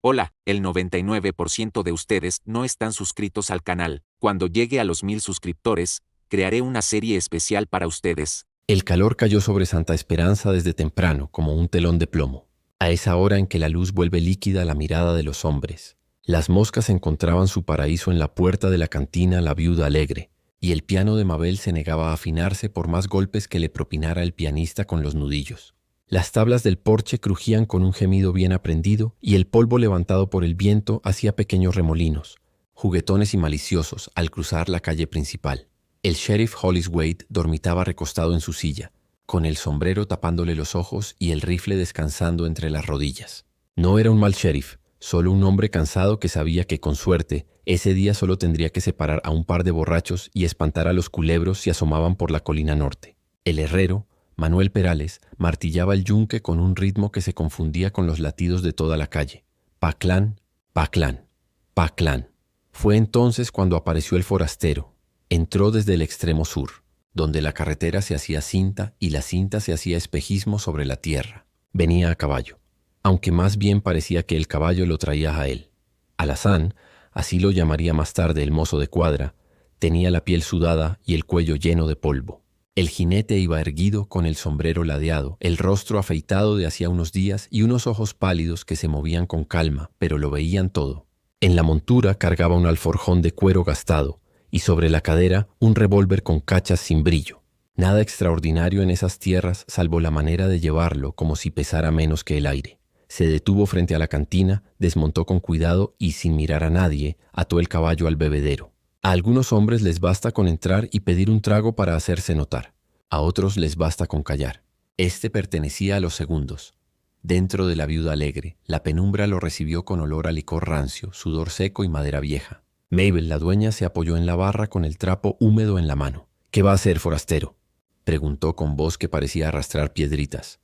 Hola, el 99% de ustedes no están suscritos al canal. Cuando llegue a los 1000 suscriptores, crearé una serie especial para ustedes. El calor cayó sobre Santa Esperanza desde temprano, como un telón de plomo, a esa hora en que la luz vuelve líquida la mirada de los hombres. Las moscas encontraban su paraíso en la puerta de la cantina La Viuda Alegre, y el piano de Mabel se negaba a afinarse por más golpes que le propinara el pianista con los nudillos. Las tablas del porche crujían con un gemido bien aprendido y el polvo levantado por el viento hacía pequeños remolinos, juguetones y maliciosos, al cruzar la calle principal. El sheriff Holliswaite dormitaba recostado en su silla, con el sombrero tapándole los ojos y el rifle descansando entre las rodillas. No era un mal sheriff, solo un hombre cansado que sabía que, con suerte, ese día solo tendría que separar a un par de borrachos y espantar a los culebros si asomaban por la colina norte. El herrero, Manuel Perales, martillaba el yunque con un ritmo que se confundía con los latidos de toda la calle. Paclán, paclán, paclán. Fue entonces cuando apareció el forastero. Entró desde el extremo sur, donde la carretera se hacía cinta y la cinta se hacía espejismo sobre la tierra. Venía a caballo, aunque más bien parecía que el caballo lo traía a él. Alazán, así lo llamaría más tarde el mozo de cuadra, tenía la piel sudada y el cuello lleno de polvo. El jinete iba erguido con el sombrero ladeado, el rostro afeitado de hacía unos días y unos ojos pálidos que se movían con calma, pero lo veían todo. En la montura cargaba un alforjón de cuero gastado y sobre la cadera un revólver con cachas sin brillo. Nada extraordinario en esas tierras salvo la manera de llevarlo como si pesara menos que el aire. Se detuvo frente a la cantina, desmontó con cuidado y, sin mirar a nadie, ató el caballo al bebedero. A algunos hombres les basta con entrar y pedir un trago para hacerse notar. A otros les basta con callar. Este pertenecía a los segundos. Dentro de La Viuda Alegre, la penumbra lo recibió con olor a licor rancio, sudor seco y madera vieja. Mabel, la dueña, se apoyó en la barra con el trapo húmedo en la mano. «¿Qué va a hacer, forastero?», preguntó con voz que parecía arrastrar piedritas.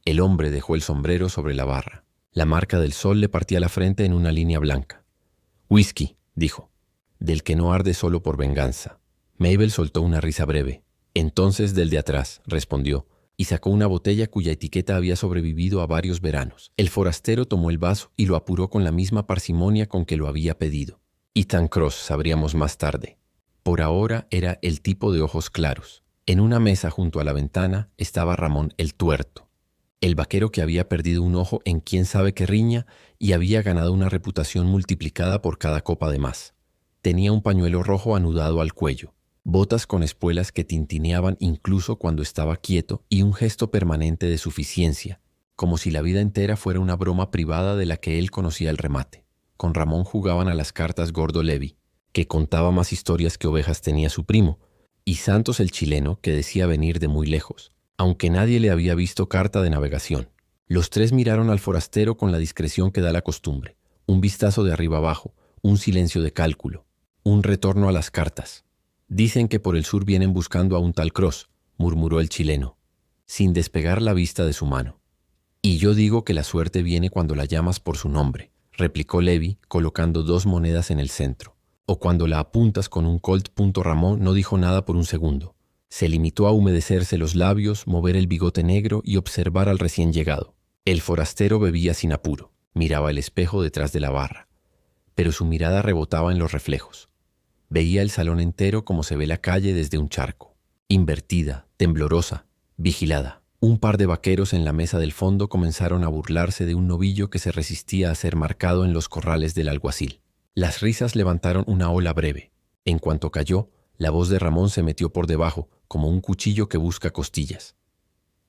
El hombre dejó el sombrero sobre la barra. La marca del sol le partía la frente en una línea blanca. «Whisky», dijo, «del que no arde solo por venganza». Mabel soltó una risa breve. «Entonces del de atrás», respondió, y sacó una botella cuya etiqueta había sobrevivido a varios veranos. El forastero tomó el vaso y lo apuró con la misma parsimonia con que lo había pedido. Ethan Cross, sabríamos más tarde. Por ahora era el tipo de ojos claros. En una mesa junto a la ventana estaba Ramón el Tuerto, el vaquero que había perdido un ojo en quién sabe qué riña y había ganado una reputación multiplicada por cada copa de más. Tenía un pañuelo rojo anudado al cuello, botas con espuelas que tintineaban incluso cuando estaba quieto y un gesto permanente de suficiencia, como si la vida entera fuera una broma privada de la que él conocía el remate. Con Ramón jugaban a las cartas Gordo Levi, que contaba más historias que ovejas tenía su primo, y Santos el chileno, que decía venir de muy lejos, aunque nadie le había visto carta de navegación. Los tres miraron al forastero con la discreción que da la costumbre, un vistazo de arriba abajo, un silencio de cálculo, un retorno a las cartas. «Dicen que por el sur vienen buscando a un tal Cross», murmuró el chileno, sin despegar la vista de su mano. «Y yo digo que la suerte viene cuando la llamas por su nombre», replicó Levi, colocando 2 monedas en el centro. «O cuando la apuntas con un Colt». Ramón no dijo nada por un segundo. Se limitó a humedecerse los labios, mover el bigote negro y observar al recién llegado. El forastero bebía sin apuro, miraba el espejo detrás de la barra, pero su mirada rebotaba en los reflejos. Veía el salón entero como se ve la calle desde un charco, invertida, temblorosa, vigilada. Un par de vaqueros en la mesa del fondo comenzaron a burlarse de un novillo que se resistía a ser marcado en los corrales del alguacil. Las risas levantaron una ola breve. En cuanto cayó, la voz de Ramón se metió por debajo, como un cuchillo que busca costillas.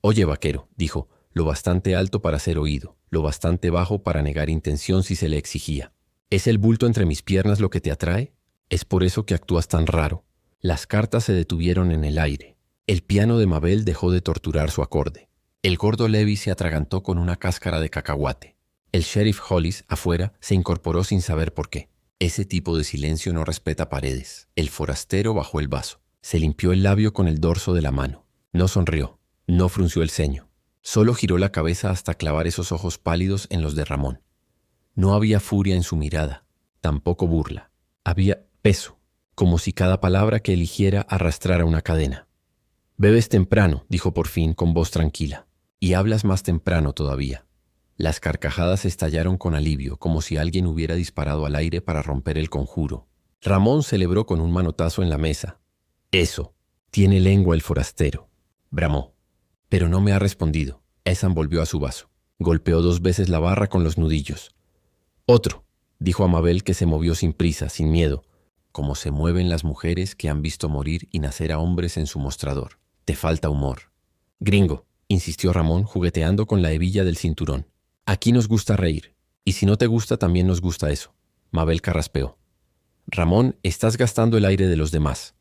«Oye, vaquero», dijo, lo bastante alto para ser oído, lo bastante bajo para negar intención si se le exigía. «¿Es el bulto entre mis piernas lo que te atrae? ¿Es por eso que actúas tan raro?» Las cartas se detuvieron en el aire. El piano de Mabel dejó de torturar su acorde. El gordo Levi se atragantó con una cáscara de cacahuate. El sheriff Hollis, afuera, se incorporó sin saber por qué. Ese tipo de silencio no respeta paredes. El forastero bajó el vaso. Se limpió el labio con el dorso de la mano. No sonrió, no frunció el ceño. Solo giró la cabeza hasta clavar esos ojos pálidos en los de Ramón. No había furia en su mirada, tampoco burla. Había peso, como si cada palabra que eligiera arrastrara una cadena. «Bebes temprano», dijo por fin con voz tranquila, «y hablas más temprano todavía. Las carcajadas estallaron con alivio, como si alguien hubiera disparado al aire para romper el conjuro. Ramón celebró con un manotazo en la mesa. «Eso, tiene lengua el forastero», bramó. «Pero no me ha respondido». Ethan volvió a su vaso. Golpeó 2 veces la barra con los nudillos. «Otro», dijo a Mabel, que se movió sin prisa, sin miedo, como se mueven las mujeres que han visto morir y nacer a hombres en su mostrador. «Te falta humor». «Gringo», insistió Ramón, jugueteando con la hebilla del cinturón. «Aquí nos gusta reír, y si no te gusta también nos gusta eso». Mabel carraspeó. «Ramón, estás gastando el aire de los demás».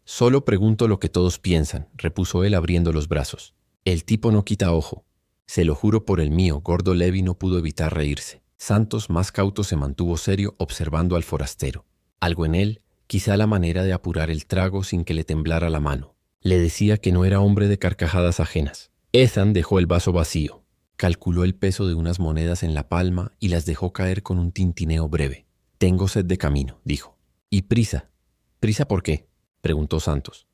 «Solo pregunto lo que todos piensan», repuso él abriendo los brazos. «El tipo no quita ojo». «Se lo juro por el mío», Gordo Levi no pudo evitar reírse. Santos, más cauto, se mantuvo serio observando al forastero. Algo en él, quizá la manera de apurar el trago sin que le temblara la mano, le decía que no era hombre de carcajadas ajenas. Ethan dejó el vaso vacío. Calculó el peso de unas monedas en la palma y las dejó caer con un tintineo breve. «Tengo sed de camino», dijo. «¿Y prisa?» «¿Prisa por qué?», preguntó Santos.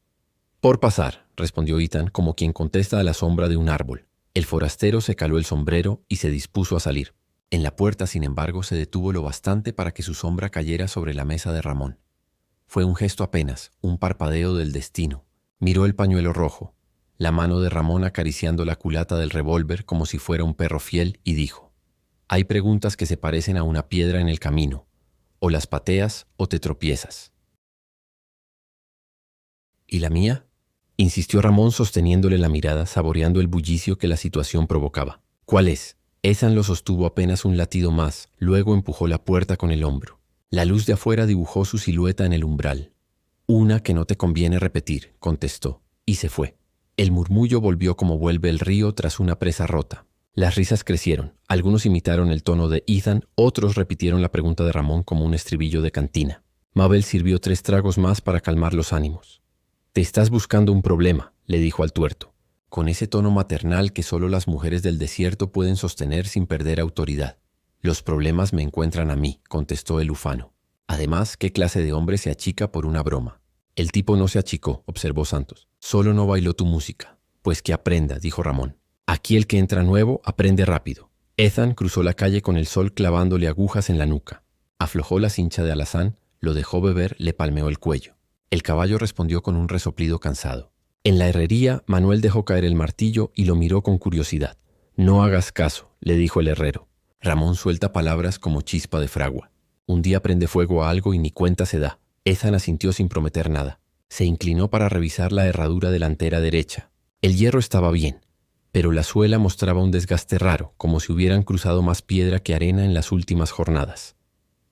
«Por pasar», respondió Ethan, como quien contesta a la sombra de un árbol. El forastero se caló el sombrero y se dispuso a salir. En la puerta, sin embargo, se detuvo lo bastante para que su sombra cayera sobre la mesa de Ramón. Fue un gesto apenas, un parpadeo del destino. Miró el pañuelo rojo, la mano de Ramón acariciando la culata del revólver como si fuera un perro fiel, y dijo: «Hay preguntas que se parecen a una piedra en el camino. O las pateas o te tropiezas». «¿Y la mía?», insistió Ramón, sosteniéndole la mirada, saboreando el bullicio que la situación provocaba. «¿Cuál es?». Ethan lo sostuvo apenas un latido más, luego empujó la puerta con el hombro. La luz de afuera dibujó su silueta en el umbral. «Una que no te conviene repetir», contestó, y se fue. El murmullo volvió como vuelve el río tras una presa rota. Las risas crecieron. Algunos imitaron el tono de Ethan, otros repitieron la pregunta de Ramón como un estribillo de cantina. Mabel sirvió 3 tragos más para calmar los ánimos. «Te estás buscando un problema», le dijo al tuerto, con ese tono maternal que solo las mujeres del desierto pueden sostener sin perder autoridad. «Los problemas me encuentran a mí», contestó el ufano. «Además, ¿qué clase de hombre se achica por una broma?». «El tipo no se achicó», observó Santos. «Solo no bailó tu música». «Pues que aprenda», dijo Ramón. «Aquí el que entra nuevo aprende rápido». Ethan cruzó la calle con el sol clavándole agujas en la nuca. Aflojó la cincha de alazán, lo dejó beber, le palmeó el cuello. El caballo respondió con un resoplido cansado. En la herrería, Manuel dejó caer el martillo y lo miró con curiosidad. «No hagas caso», le dijo el herrero. Ramón suelta palabras como chispa de fragua. Un día prende fuego a algo y ni cuenta se da. Ethan asintió sin prometer nada. Se inclinó para revisar la herradura delantera derecha. El hierro estaba bien, pero la suela mostraba un desgaste raro, como si hubieran cruzado más piedra que arena en las últimas jornadas.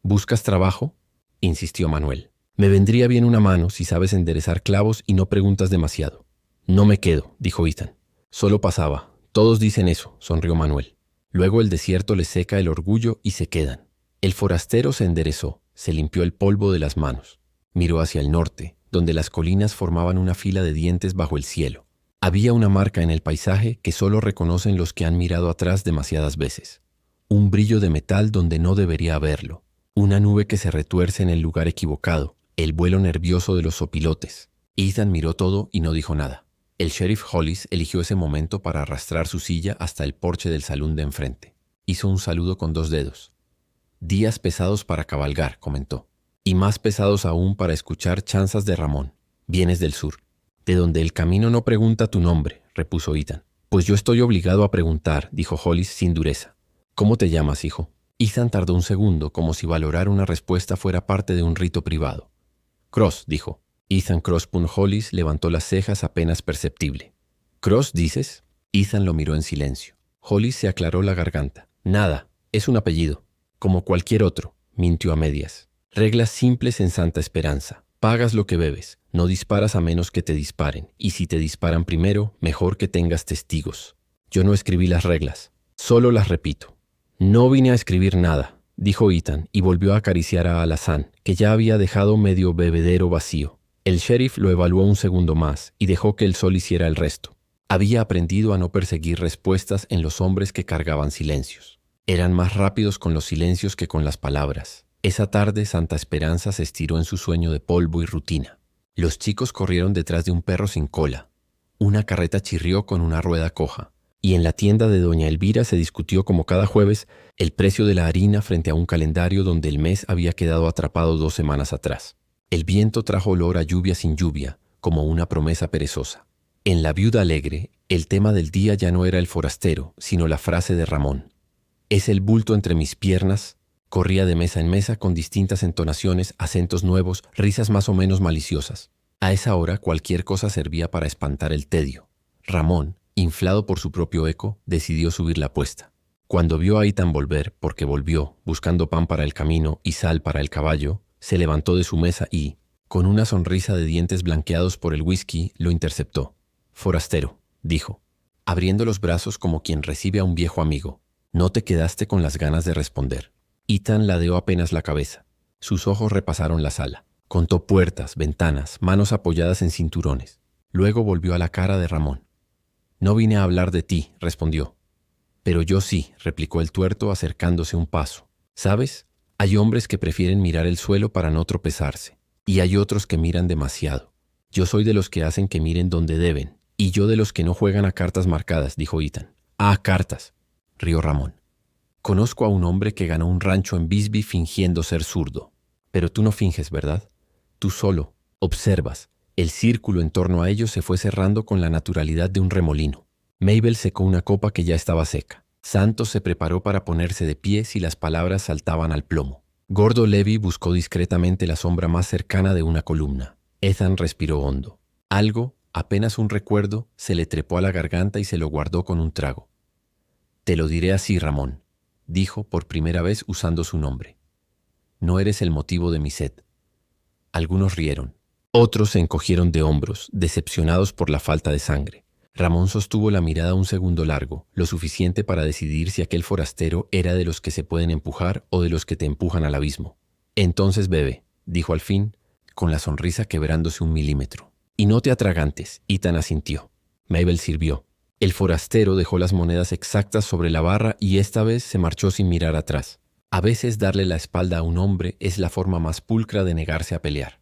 «¿Buscas trabajo?», insistió Manuel. «Me vendría bien una mano si sabes enderezar clavos y no preguntas demasiado». «No me quedo», dijo Ethan. «Solo pasaba. Todos dicen eso», sonrió Manuel. «Luego el desierto les seca el orgullo y se quedan». El forastero se enderezó, se limpió el polvo de las manos. Miró hacia el norte, donde las colinas formaban una fila de dientes bajo el cielo. Había una marca en el paisaje que solo reconocen los que han mirado atrás demasiadas veces. Un brillo de metal donde no debería haberlo. Una nube que se retuerce en el lugar equivocado. El vuelo nervioso de los zopilotes. Ethan miró todo y no dijo nada. El sheriff Hollis eligió ese momento para arrastrar su silla hasta el porche del salón de enfrente. Hizo un saludo con 2 dedos. «Días pesados para cabalgar», comentó. «Y más pesados aún para escuchar chanzas de Ramón. Vienes del sur». «De donde el camino no pregunta tu nombre», repuso Ethan. «Pues yo estoy obligado a preguntar», dijo Hollis sin dureza. «¿Cómo te llamas, hijo?». Ethan tardó un segundo, como si valorar una respuesta fuera parte de un rito privado. «Cross», dijo. Ethan Cross. Hollis levantó las cejas apenas perceptible. «¿Cross, dices?». Ethan lo miró en silencio. Hollis se aclaró la garganta. «Nada, es un apellido. Como cualquier otro», mintió a medias. «Reglas simples en Santa Esperanza. Pagas lo que bebes. No disparas a menos que te disparen. Y si te disparan primero, mejor que tengas testigos. Yo no escribí las reglas. Solo las repito». «No vine a escribir nada», dijo Ethan, y volvió a acariciar a Alazán, que ya había dejado medio bebedero vacío. El sheriff lo evaluó un segundo más y dejó que el sol hiciera el resto. Había aprendido a no perseguir respuestas en los hombres que cargaban silencios. Eran más rápidos con los silencios que con las palabras. Esa tarde Santa Esperanza se estiró en su sueño de polvo y rutina. Los chicos corrieron detrás de un perro sin cola. Una carreta chirrió con una rueda coja. Y en la tienda de doña Elvira se discutió como cada jueves el precio de la harina frente a un calendario donde el mes había quedado atrapado 2 semanas atrás. El viento trajo olor a lluvia sin lluvia, como una promesa perezosa. En La Viuda Alegre, el tema del día ya no era el forastero, sino la frase de Ramón. Es el bulto entre mis piernas. Corría de mesa en mesa con distintas entonaciones, acentos nuevos, risas más o menos maliciosas. A esa hora cualquier cosa servía para espantar el tedio. Ramón, inflado por su propio eco, decidió subir la apuesta. Cuando vio a Ethan volver, porque volvió, buscando pan para el camino y sal para el caballo, se levantó de su mesa y, con una sonrisa de dientes blanqueados por el whisky, lo interceptó. «Forastero», dijo, abriendo los brazos como quien recibe a un viejo amigo. «¿No te quedaste con las ganas de responder?» Ethan ladeó apenas la cabeza. Sus ojos repasaron la sala. Contó puertas, ventanas, manos apoyadas en cinturones. Luego volvió a la cara de Ramón. «No vine a hablar de ti», respondió. «Pero yo sí», replicó el tuerto acercándose un paso. «¿Sabes? Hay hombres que prefieren mirar el suelo para no tropezarse. Y hay otros que miran demasiado. Yo soy de los que hacen que miren donde deben. Y yo de los que no juegan a cartas marcadas», dijo Ethan. «Ah, cartas», rió Ramón. «Conozco a un hombre que ganó un rancho en Bisbee fingiendo ser zurdo. Pero tú no finges, ¿verdad? Tú solo observas. El círculo en torno a ellos se fue cerrando con la naturalidad de un remolino. Mabel secó una copa que ya estaba seca. Santos se preparó para ponerse de pie si las palabras saltaban al plomo. Gordo Levy buscó discretamente la sombra más cercana de una columna. Ethan respiró hondo. Algo, apenas un recuerdo, se le trepó a la garganta y se lo guardó con un trago. «Te lo diré así, Ramón», dijo por primera vez usando su nombre. «No eres el motivo de mi sed». Algunos rieron. Otros se encogieron de hombros, decepcionados por la falta de sangre. Ramón sostuvo la mirada un segundo largo, lo suficiente para decidir si aquel forastero era de los que se pueden empujar o de los que te empujan al abismo. «Entonces bebe», dijo al fin, con la sonrisa quebrándose 1 milímetro. «Y no te atragantes», Ethan asintió. Mabel sirvió. El forastero dejó las monedas exactas sobre la barra y esta vez se marchó sin mirar atrás. A veces darle la espalda a un hombre es la forma más pulcra de negarse a pelear.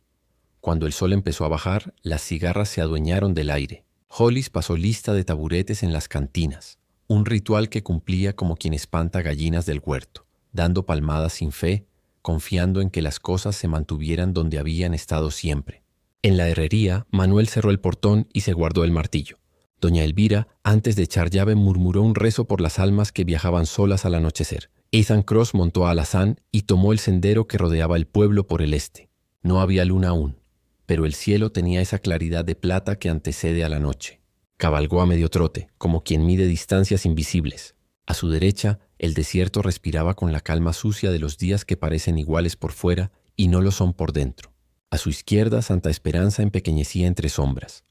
Cuando el sol empezó a bajar, las cigarras se adueñaron del aire. Hollis pasó lista de taburetes en las cantinas, un ritual que cumplía como quien espanta gallinas del huerto, dando palmadas sin fe, confiando en que las cosas se mantuvieran donde habían estado siempre. En la herrería, Manuel cerró el portón y se guardó el martillo. Doña Elvira, antes de echar llave, murmuró un rezo por las almas que viajaban solas al anochecer. Ethan Cross montó a alazán y tomó el sendero que rodeaba el pueblo por el este. No había luna aún, pero el cielo tenía esa claridad de plata que antecede a la noche. Cabalgó a medio trote, como quien mide distancias invisibles. A su derecha, el desierto respiraba con la calma sucia de los días que parecen iguales por fuera y no lo son por dentro. A su izquierda, Santa Esperanza empequeñecía entre sombras.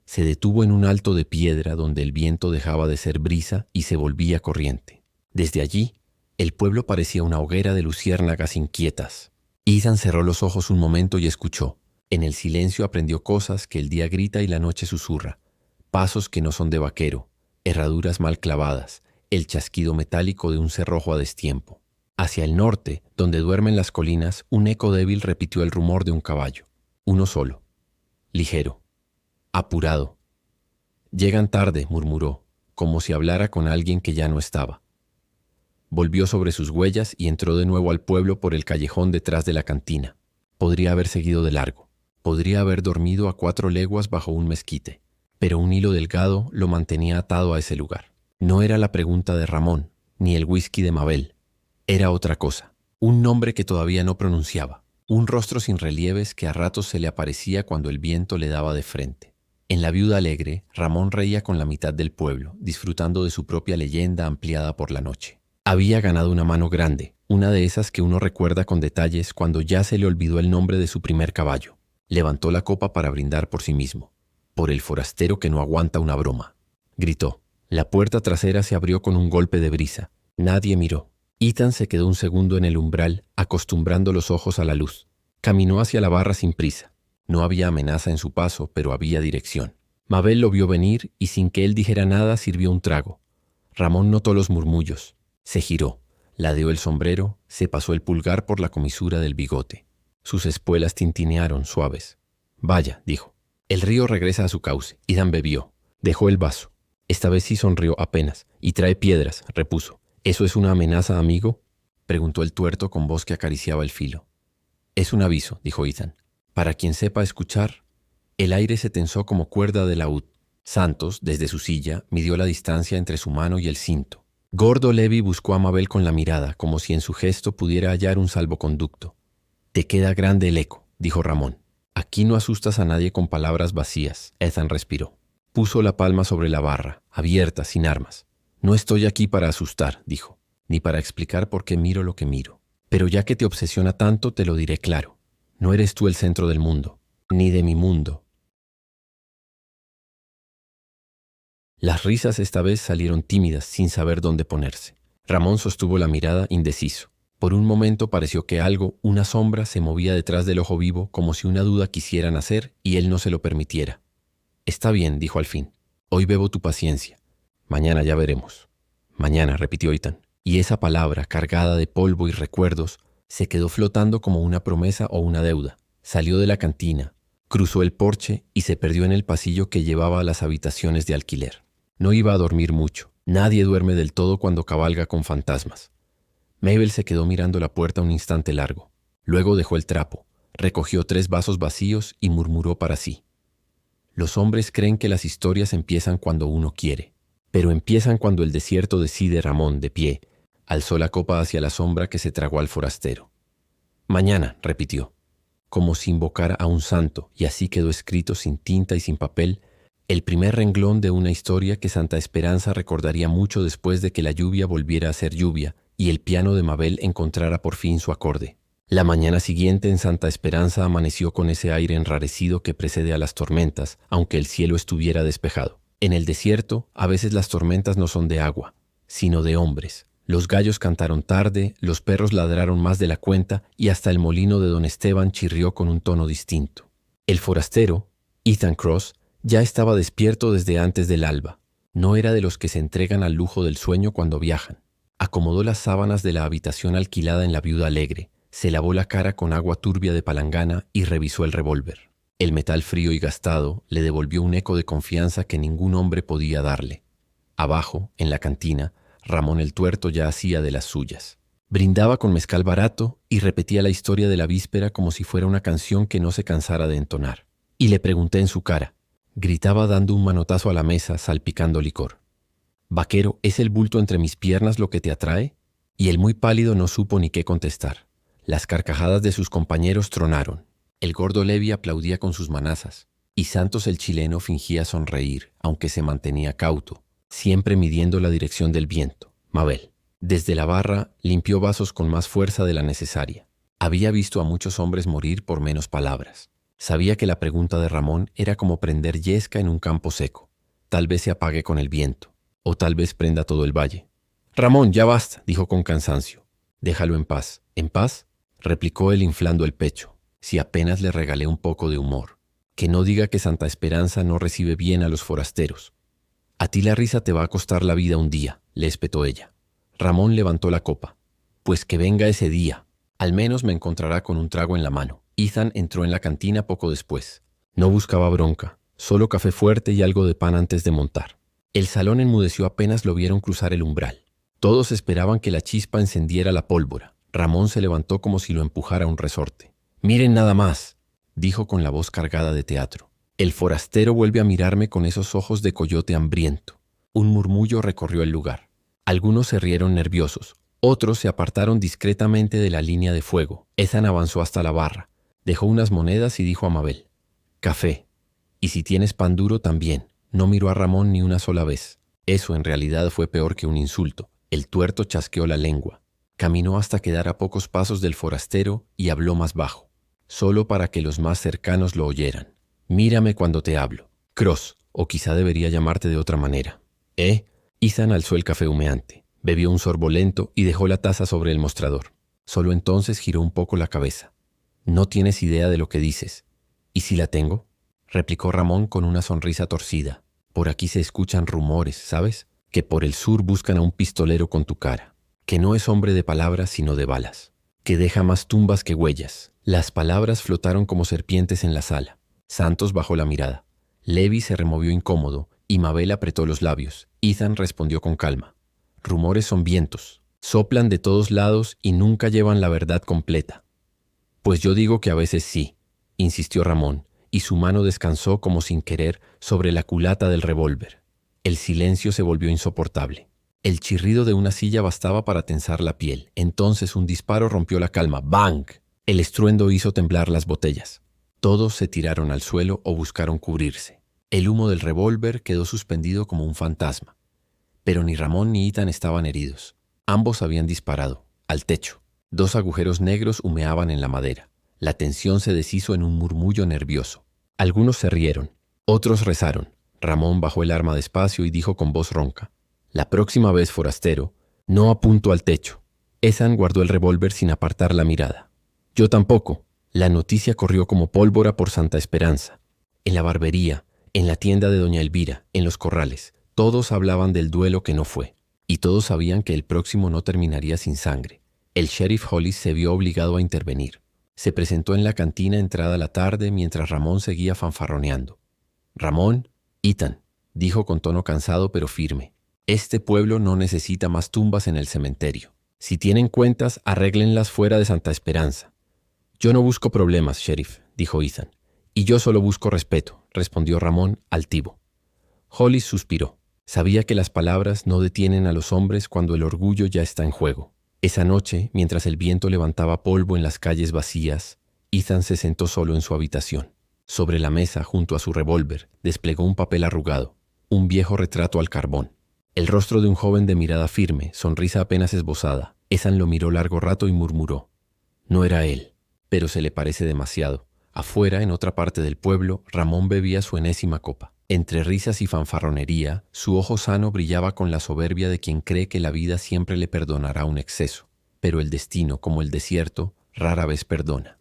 Se detuvo en un alto de piedra donde el viento dejaba de ser brisa y se volvía corriente. Desde allí, el pueblo parecía una hoguera de luciérnagas inquietas. Ethan cerró los ojos un momento y escuchó. En el silencio aprendió cosas que el día grita y la noche susurra. Pasos que no son de vaquero, herraduras mal clavadas, el chasquido metálico de un cerrojo a destiempo. Hacia el norte, donde duermen las colinas, un eco débil repitió el rumor de un caballo. Uno solo. Ligero. Apurado. «Llegan tarde», murmuró, como si hablara con alguien que ya no estaba. Volvió sobre sus huellas y entró de nuevo al pueblo por el callejón detrás de la cantina. Podría haber seguido de largo. Podría haber dormido a 4 leguas bajo un mezquite. Pero un hilo delgado lo mantenía atado a ese lugar. No era la pregunta de Ramón, ni el whisky de Mabel. Era otra cosa. Un nombre que todavía no pronunciaba. Un rostro sin relieves que a ratos se le aparecía cuando el viento le daba de frente. En La Viuda Alegre, Ramón reía con la mitad del pueblo, disfrutando de su propia leyenda ampliada por la noche. Había ganado una mano grande, una de esas que uno recuerda con detalles cuando ya se le olvidó el nombre de su primer caballo. Levantó la copa para brindar por sí mismo. «Por el forastero que no aguanta una broma», gritó. La puerta trasera se abrió con un golpe de brisa. Nadie miró. Ethan se quedó un segundo en el umbral, acostumbrando los ojos a la luz. Caminó hacia la barra sin prisa. No había amenaza en su paso, pero había dirección. Mabel lo vio venir y sin que él dijera nada sirvió un trago. Ramón notó los murmullos. Se giró, ladeó el sombrero, se pasó el pulgar por la comisura del bigote. Sus espuelas tintinearon suaves. «Vaya», dijo. «El río regresa a su cauce». Ethan bebió. Dejó el vaso. Esta vez sí sonrió apenas. Y trae piedras, repuso. ¿Eso es una amenaza, amigo? Preguntó el tuerto con voz que acariciaba el filo. Es un aviso, dijo Ethan. Para quien sepa escuchar. El aire se tensó como cuerda de laúd. Santos, desde su silla, midió la distancia entre su mano y el cinto. Gordo Levi buscó a Mabel con la mirada, como si en su gesto pudiera hallar un salvoconducto. Te queda grande el eco, dijo Ramón. Aquí no asustas a nadie con palabras vacías. Ethan respiró. Puso la palma sobre la barra, abierta, sin armas. No estoy aquí para asustar, dijo, ni para explicar por qué miro lo que miro. Pero ya que te obsesiona tanto, te lo diré claro. No eres tú el centro del mundo, ni de mi mundo. Las risas esta vez salieron tímidas, sin saber dónde ponerse. Ramón sostuvo la mirada indeciso. Por un momento pareció que algo, una sombra, se movía detrás del ojo vivo, como si una duda quisiera nacer y él no se lo permitiera. Está bien, dijo al fin. Hoy bebo tu paciencia. Mañana ya veremos. Mañana, repitió Ethan. Y esa palabra, cargada de polvo y recuerdos, se quedó flotando como una promesa o una deuda. Salió de la cantina, cruzó el porche y se perdió en el pasillo que llevaba a las habitaciones de alquiler. No iba a dormir mucho. Nadie duerme del todo cuando cabalga con fantasmas. Mabel se quedó mirando la puerta un instante largo. Luego dejó el trapo, recogió 3 vasos vacíos y murmuró para sí. Los hombres creen que las historias empiezan cuando uno quiere, pero empiezan cuando el desierto decide. Ramón, de pie, alzó la copa hacia la sombra que se tragó al forastero. Mañana, repitió, como si invocara a un santo, y así quedó escrito sin tinta y sin papel, el primer renglón de una historia que Santa Esperanza recordaría mucho después de que la lluvia volviera a ser lluvia y el piano de Mabel encontrara por fin su acorde. La mañana siguiente en Santa Esperanza amaneció con ese aire enrarecido que precede a las tormentas, aunque el cielo estuviera despejado. En el desierto, a veces las tormentas no son de agua, sino de hombres. Los gallos cantaron tarde, los perros ladraron más de la cuenta y hasta el molino de don Esteban chirrió con un tono distinto. El forastero, Ethan Cross, ya estaba despierto desde antes del alba. No era de los que se entregan al lujo del sueño cuando viajan. Acomodó las sábanas de la habitación alquilada en la Viuda Alegre, se lavó la cara con agua turbia de palangana y revisó el revólver. El metal frío y gastado le devolvió un eco de confianza que ningún hombre podía darle. Abajo, en la cantina, Ramón el Tuerto ya hacía de las suyas. Brindaba con mezcal barato y repetía la historia de la víspera como si fuera una canción que no se cansara de entonar. Y le pregunté en su cara. Gritaba dando un manotazo a la mesa, salpicando licor. «Vaquero, ¿es el bulto entre mis piernas lo que te atrae?» Y el muy pálido no supo ni qué contestar. Las carcajadas de sus compañeros tronaron. El gordo Levi aplaudía con sus manazas, y Santos el chileno fingía sonreír, aunque se mantenía cauto, siempre midiendo la dirección del viento. Mabel, desde la barra, limpió vasos con más fuerza de la necesaria. Había visto a muchos hombres morir por menos palabras. Sabía que la pregunta de Ramón era como prender yesca en un campo seco. Tal vez se apague con el viento, o tal vez prenda todo el valle. «Ramón, ya basta», dijo con cansancio. «Déjalo en paz». «¿En paz?», replicó él inflando el pecho. «Si apenas le regalé un poco de humor. Que no diga que Santa Esperanza no recibe bien a los forasteros». «A ti la risa te va a costar la vida un día», le espetó ella. Ramón levantó la copa. «Pues que venga ese día. Al menos me encontrará con un trago en la mano». Ethan entró en la cantina poco después. No buscaba bronca, solo café fuerte y algo de pan antes de montar. El salón enmudeció apenas lo vieron cruzar el umbral. Todos esperaban que la chispa encendiera la pólvora. Ramón se levantó como si lo empujara un resorte. «Miren nada más», dijo con la voz cargada de teatro. «El forastero vuelve a mirarme con esos ojos de coyote hambriento». Un murmullo recorrió el lugar. Algunos se rieron nerviosos, otros se apartaron discretamente de la línea de fuego. Ethan avanzó hasta la barra. Dejó unas monedas y dijo a Mabel, «Café. Y si tienes pan duro también». No miró a Ramón ni una sola vez. Eso en realidad fue peor que un insulto. El tuerto chasqueó la lengua. Caminó hasta quedar a pocos pasos del forastero y habló más bajo, solo para que los más cercanos lo oyeran. «Mírame cuando te hablo. Cross, o quizá debería llamarte de otra manera». Ethan alzó el café humeante, bebió un sorbo lento y dejó la taza sobre el mostrador. Solo entonces giró un poco la cabeza. «No tienes idea de lo que dices». «¿Y si la tengo?», replicó Ramón con una sonrisa torcida. «Por aquí se escuchan rumores, ¿sabes? Que por el sur buscan a un pistolero con tu cara. Que no es hombre de palabras sino de balas. Que deja más tumbas que huellas». Las palabras flotaron como serpientes en la sala. Santos bajó la mirada. Levi se removió incómodo Y Mabel apretó los labios. Ethan respondió con calma. Rumores son vientos. Soplan de todos lados y nunca llevan la verdad completa. Pues yo digo que a veces sí, insistió Ramón, y su mano descansó como sin querer sobre la culata del revólver. El silencio se volvió insoportable. El chirrido de una silla bastaba para tensar la piel. Entonces un disparo rompió la calma. ¡Bang! El estruendo hizo temblar las botellas. Todos se tiraron al suelo o buscaron cubrirse. El humo del revólver quedó suspendido como un fantasma. Pero ni Ramón ni Ethan estaban heridos. Ambos habían disparado, al techo. 2 agujeros negros humeaban en la madera. La tensión se deshizo en un murmullo nervioso. Algunos se rieron, otros rezaron. Ramón bajó el arma despacio y dijo con voz ronca: «La próxima vez, forastero, no apunto al techo». Ethan guardó el revólver sin apartar la mirada. «Yo tampoco». La noticia corrió como pólvora por Santa Esperanza. En la barbería, en la tienda de doña Elvira, en los corrales, todos hablaban del duelo que no fue. Y todos sabían que el próximo no terminaría sin sangre. El sheriff Hollis se vio obligado a intervenir. Se presentó en la cantina entrada la tarde mientras Ramón seguía fanfarroneando. «Ramón, Ethan», dijo con tono cansado pero firme, «este pueblo no necesita más tumbas en el cementerio. Si tienen cuentas, arréglenlas fuera de Santa Esperanza». «Yo no busco problemas, sheriff», dijo Ethan. «Y yo solo busco respeto», respondió Ramón altivo. Hollis suspiró. Sabía que las palabras no detienen a los hombres cuando el orgullo ya está en juego. Esa noche, mientras el viento levantaba polvo en las calles vacías, Ethan se sentó solo en su habitación. Sobre la mesa, junto a su revólver, desplegó un papel arrugado, un viejo retrato al carbón. El rostro de un joven de mirada firme, sonrisa apenas esbozada. Ethan lo miró largo rato y murmuró: «No era él, pero se le parece demasiado». Afuera, en otra parte del pueblo, Ramón bebía su enésima copa. Entre risas y fanfarronería, su ojo sano brillaba con la soberbia de quien cree que la vida siempre le perdonará un exceso, pero el destino, como el desierto, rara vez perdona.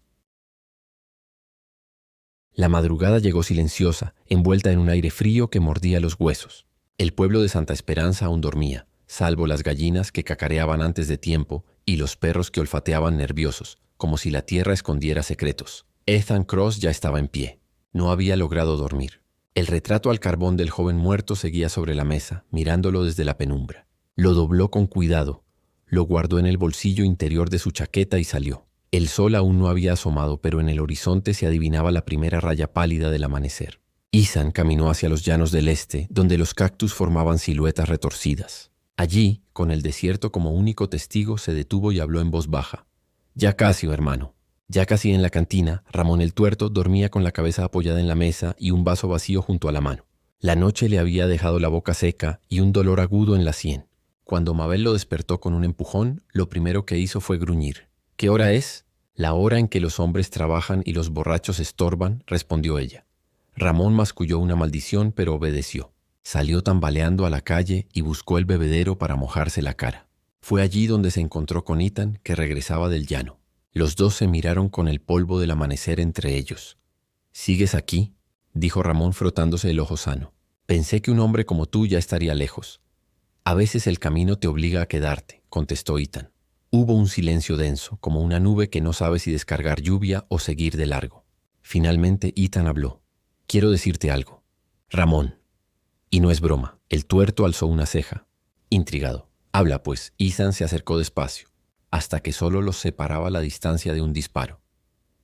La madrugada llegó silenciosa, envuelta en un aire frío que mordía los huesos. El pueblo de Santa Esperanza aún dormía, salvo las gallinas que cacareaban antes de tiempo y los perros que olfateaban nerviosos, como si la tierra escondiera secretos. Ethan Cross ya estaba en pie. No había logrado dormir. El retrato al carbón del joven muerto seguía sobre la mesa, mirándolo desde la penumbra. Lo dobló con cuidado, lo guardó en el bolsillo interior de su chaqueta y salió. El sol aún no había asomado, pero en el horizonte se adivinaba la primera raya pálida del amanecer. Ethan caminó hacia los llanos del este, donde los cactus formaban siluetas retorcidas. Allí, con el desierto como único testigo, se detuvo y habló en voz baja. «Ya casi, hermano». Ya casi en la cantina, Ramón el Tuerto dormía con la cabeza apoyada en la mesa y un vaso vacío junto a la mano. La noche le había dejado la boca seca y un dolor agudo en la sien. Cuando Mabel lo despertó con un empujón, lo primero que hizo fue gruñir. «¿Qué hora es?» «La hora en que los hombres trabajan y los borrachos estorban», respondió ella. Ramón masculló una maldición, pero obedeció. Salió tambaleando a la calle y buscó el bebedero para mojarse la cara. Fue allí donde se encontró con Ethan, que regresaba del llano. Los dos se miraron con el polvo del amanecer entre ellos. «¿Sigues aquí?», dijo Ramón frotándose el ojo sano. «Pensé que un hombre como tú ya estaría lejos». «A veces el camino te obliga a quedarte», contestó Ethan. Hubo un silencio denso, como una nube que no sabe si descargar lluvia o seguir de largo. Finalmente Ethan habló. «Quiero decirte algo, Ramón». «Y no es broma». El Tuerto alzó una ceja, intrigado. «Habla, pues». Ethan se acercó despacio, hasta que solo los separaba la distancia de un disparo.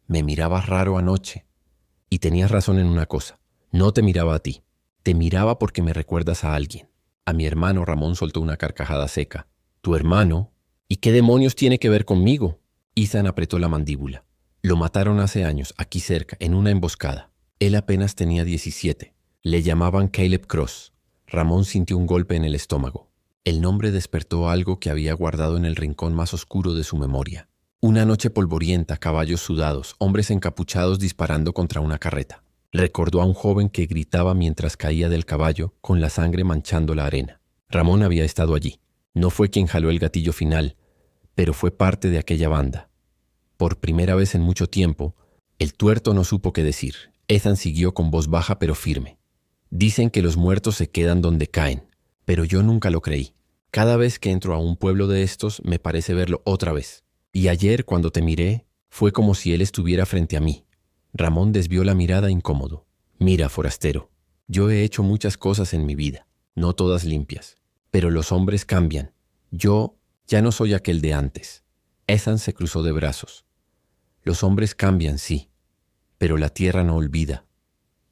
«Me mirabas raro anoche. Y tenías razón en una cosa. No te miraba a ti. Te miraba porque me recuerdas a alguien. A mi hermano». Ramón soltó una carcajada seca. «¿Tu hermano? ¿Y qué demonios tiene que ver conmigo?» Ethan apretó la mandíbula. «Lo mataron hace años, aquí cerca, en una emboscada. Él apenas tenía 17. Le llamaban Caleb Cross». Ramón sintió un golpe en el estómago. El nombre despertó algo que había guardado en el rincón más oscuro de su memoria. Una noche polvorienta, caballos sudados, hombres encapuchados disparando contra una carreta. Recordó a un joven que gritaba mientras caía del caballo, con la sangre manchando la arena. Ramón había estado allí. No fue quien jaló el gatillo final, pero fue parte de aquella banda. Por primera vez en mucho tiempo, el Tuerto no supo qué decir. Ethan siguió con voz baja pero firme. «Dicen que los muertos se quedan donde caen, pero yo nunca lo creí. Cada vez que entro a un pueblo de estos me parece verlo otra vez. Y ayer, cuando te miré, fue como si él estuviera frente a mí». Ramón desvió la mirada incómodo. «Mira, forastero, Yo he hecho muchas cosas en mi vida, no todas limpias, pero los hombres cambian. Yo ya no soy aquel de antes. Ethan se cruzó de brazos. Los hombres cambian, sí, pero la tierra no olvida.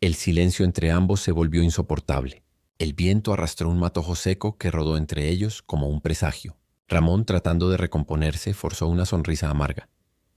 El silencio entre ambos se volvió insoportable. El viento arrastró un matojo seco que rodó entre ellos como un presagio. Ramón, tratando de recomponerse, forzó una sonrisa amarga.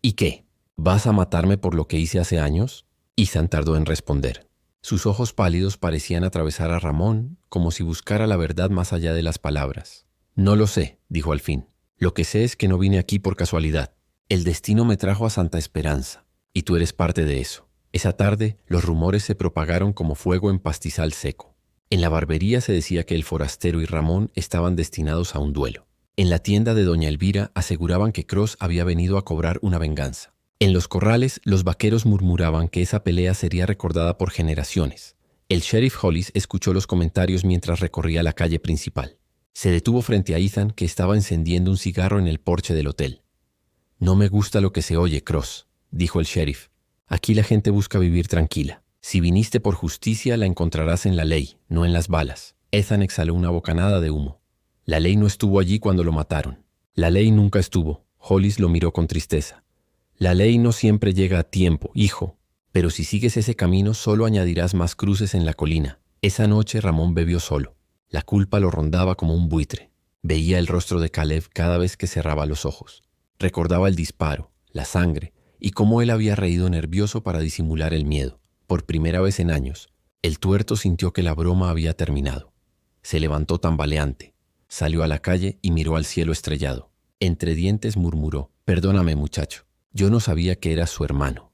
¿Y qué? ¿Vas a matarme por lo que hice hace años? Ethan tardó en responder. Sus ojos pálidos parecían atravesar a Ramón como si buscara la verdad más allá de las palabras. No lo sé, dijo al fin. Lo que sé es que no vine aquí por casualidad. El destino me trajo a Santa Esperanza, y tú eres parte de eso. Esa tarde, los rumores se propagaron como fuego en pastizal seco. En la barbería se decía que el forastero y Ramón estaban destinados a un duelo. En la tienda de doña Elvira aseguraban que Cross había venido a cobrar una venganza. En los corrales, los vaqueros murmuraban que esa pelea sería recordada por generaciones. El sheriff Hollis escuchó los comentarios mientras recorría la calle principal. Se detuvo frente a Ethan, que estaba encendiendo un cigarro en el porche del hotel. «No me gusta lo que se oye, Cross», dijo el sheriff. «Aquí la gente busca vivir tranquila. Si viniste por justicia, la encontrarás en la ley, no en las balas». Ethan exhaló una bocanada de humo. «La ley no estuvo allí cuando lo mataron». «La ley nunca estuvo». Hollis lo miró con tristeza. «La ley no siempre llega a tiempo, hijo. Pero si sigues ese camino, solo añadirás más cruces en la colina». Esa noche Ramón bebió solo. La culpa lo rondaba como un buitre. Veía el rostro de Caleb cada vez que cerraba los ojos. Recordaba el disparo, la sangre, y cómo él había reído nervioso para disimular el miedo. Por primera vez en años, el tuerto sintió que la broma había terminado. Se levantó tambaleante, salió a la calle y miró al cielo estrellado. Entre dientes murmuró: «Perdóname, muchacho, yo no sabía que eras su hermano».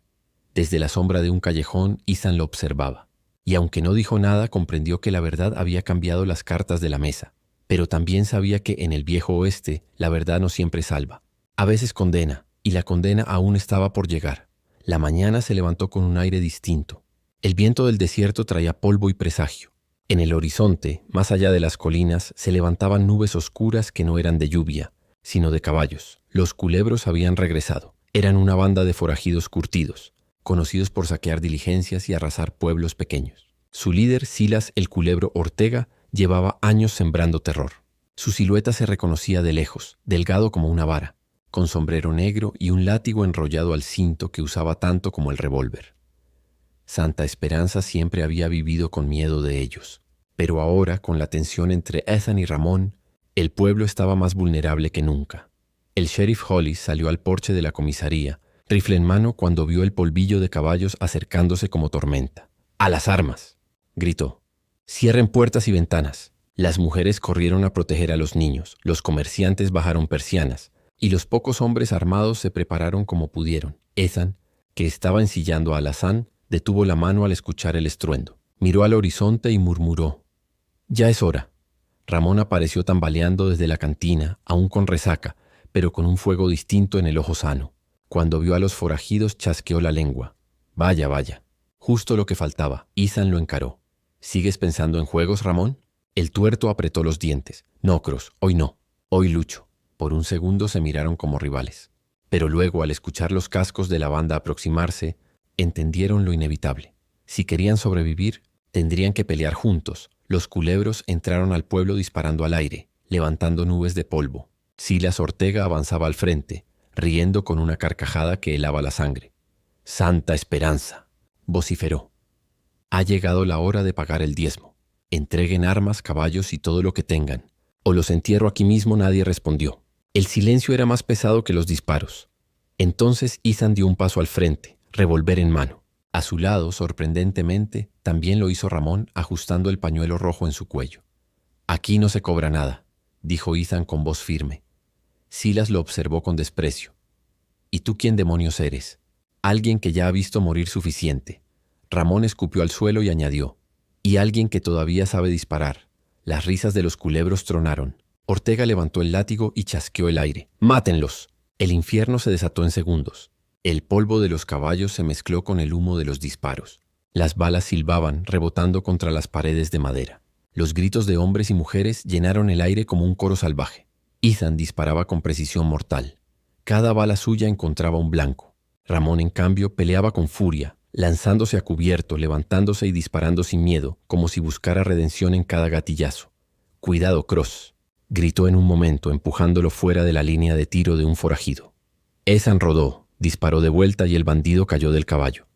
Desde la sombra de un callejón, Ethan lo observaba. Y aunque no dijo nada, comprendió que la verdad había cambiado las cartas de la mesa. Pero también sabía que en el viejo oeste, la verdad no siempre salva. A veces condena, y la condena aún estaba por llegar. La mañana se levantó con un aire distinto. El viento del desierto traía polvo y presagio. En el horizonte, más allá de las colinas, se levantaban nubes oscuras que no eran de lluvia, sino de caballos. Los culebros habían regresado. Eran una banda de forajidos curtidos, conocidos por saquear diligencias y arrasar pueblos pequeños. Su líder, Silas el Culebro Ortega, llevaba años sembrando terror. Su silueta se reconocía de lejos, delgado como una vara, con sombrero negro y un látigo enrollado al cinto que usaba tanto como el revólver. Santa Esperanza siempre había vivido con miedo de ellos, pero ahora, con la tensión entre Ethan y Ramón, el pueblo estaba más vulnerable que nunca. El sheriff Hollis salió al porche de la comisaría, rifle en mano, cuando vio el polvillo de caballos acercándose como tormenta. «¡A las armas!», gritó. «Cierren puertas y ventanas». Las mujeres corrieron a proteger a los niños, los comerciantes bajaron persianas, y los pocos hombres armados se prepararon como pudieron. Ethan, que estaba ensillando a Alazán, detuvo la mano al escuchar el estruendo. Miró al horizonte y murmuró: «Ya es hora». Ramón apareció tambaleando desde la cantina, aún con resaca, pero con un fuego distinto en el ojo sano. Cuando vio a los forajidos, chasqueó la lengua. «Vaya, vaya. Justo lo que faltaba». Ethan lo encaró. «¿Sigues pensando en juegos, Ramón?». El tuerto apretó los dientes. «No, Cross, hoy no. Hoy lucho». Por un segundo se miraron como rivales. Pero luego, al escuchar los cascos de la banda aproximarse, entendieron lo inevitable. Si querían sobrevivir, tendrían que pelear juntos. Los culebros entraron al pueblo disparando al aire, levantando nubes de polvo. Silas Ortega avanzaba al frente, riendo con una carcajada que helaba la sangre. «Santa Esperanza», vociferó. «Ha llegado la hora de pagar el diezmo. Entreguen armas, caballos y todo lo que tengan. O los entierro aquí mismo». Nadie respondió. El silencio era más pesado que los disparos. Entonces Ethan dio un paso al frente, revólver en mano. A su lado, sorprendentemente, también lo hizo Ramón, ajustando el pañuelo rojo en su cuello. «Aquí no se cobra nada», dijo Ethan con voz firme. Silas lo observó con desprecio. «¿Y tú quién demonios eres?». «Alguien que ya ha visto morir suficiente». Ramón escupió al suelo y añadió: «Y alguien que todavía sabe disparar». Las risas de los culebros tronaron. Ortega levantó el látigo y chasqueó el aire. «¡Mátenlos!». El infierno se desató en segundos. El polvo de los caballos se mezcló con el humo de los disparos. Las balas silbaban, rebotando contra las paredes de madera. Los gritos de hombres y mujeres llenaron el aire como un coro salvaje. Ethan disparaba con precisión mortal. Cada bala suya encontraba un blanco. Ramón, en cambio, peleaba con furia, lanzándose a cubierto, levantándose y disparando sin miedo, como si buscara redención en cada gatillazo. «Cuidado, Cross», gritó en un momento, empujándolo fuera de la línea de tiro de un forajido. Ethan rodó, disparó de vuelta y el bandido cayó del caballo.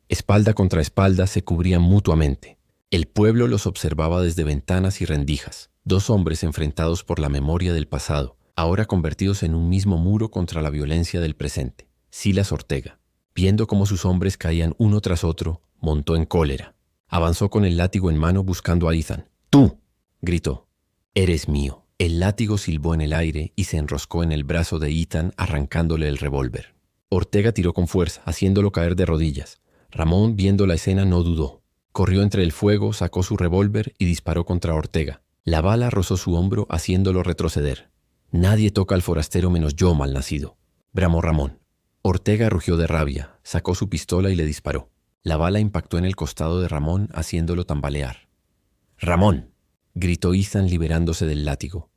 Espalda contra espalda se cubrían mutuamente. El pueblo los observaba desde ventanas y rendijas. Dos hombres enfrentados por la memoria del pasado, ahora convertidos en un mismo muro contra la violencia del presente. Silas Ortega, viendo cómo sus hombres caían uno tras otro, montó en cólera. Avanzó con el látigo en mano buscando a Ethan. «¡Tú!», gritó. «Eres mío». El látigo silbó en el aire y se enroscó en el brazo de Ethan, arrancándole el revólver. Ortega tiró con fuerza, haciéndolo caer de rodillas. Ramón, viendo la escena, no dudó. Corrió entre el fuego, sacó su revólver y disparó contra Ortega. La bala rozó su hombro, haciéndolo retroceder. «Nadie toca al forastero menos yo, malnacido», bramó Ramón. Ortega rugió de rabia, sacó su pistola y le disparó. La bala impactó en el costado de Ramón, haciéndolo tambalear. «¡Ramón!», gritó Ethan, liberándose del látigo.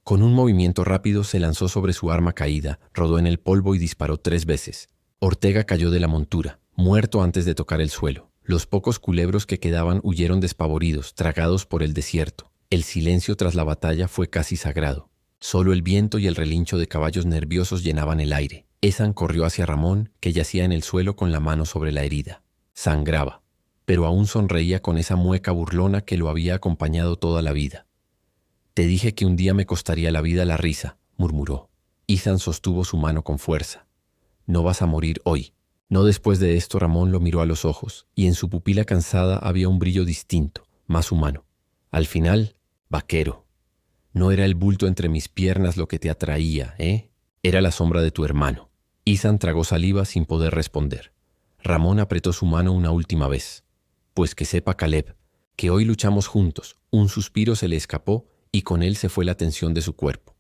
Con un movimiento rápido se lanzó sobre su arma caída, rodó en el polvo y disparó 3 veces. Ortega cayó de la montura, muerto antes de tocar el suelo. Los pocos culebros que quedaban huyeron despavoridos, tragados por el desierto. El silencio tras la batalla fue casi sagrado. Solo el viento y el relincho de caballos nerviosos llenaban el aire. Ethan corrió hacia Ramón, que yacía en el suelo con la mano sobre la herida. Sangraba, pero aún sonreía con esa mueca burlona que lo había acompañado toda la vida. «Te dije que un día me costaría la vida la risa», murmuró. Ethan sostuvo su mano con fuerza. «No vas a morir hoy». No después de esto. Ramón lo miró a los ojos, y en su pupila cansada había un brillo distinto, más humano. Al final, vaquero. No era el bulto entre mis piernas lo que te atraía, ¿eh? Era la sombra de tu hermano. Ethan tragó saliva sin poder responder. Ramón apretó su mano una última vez. «Pues que sepa Caleb, que hoy luchamos juntos». Un suspiro se le escapó y con él se fue la tensión de su cuerpo.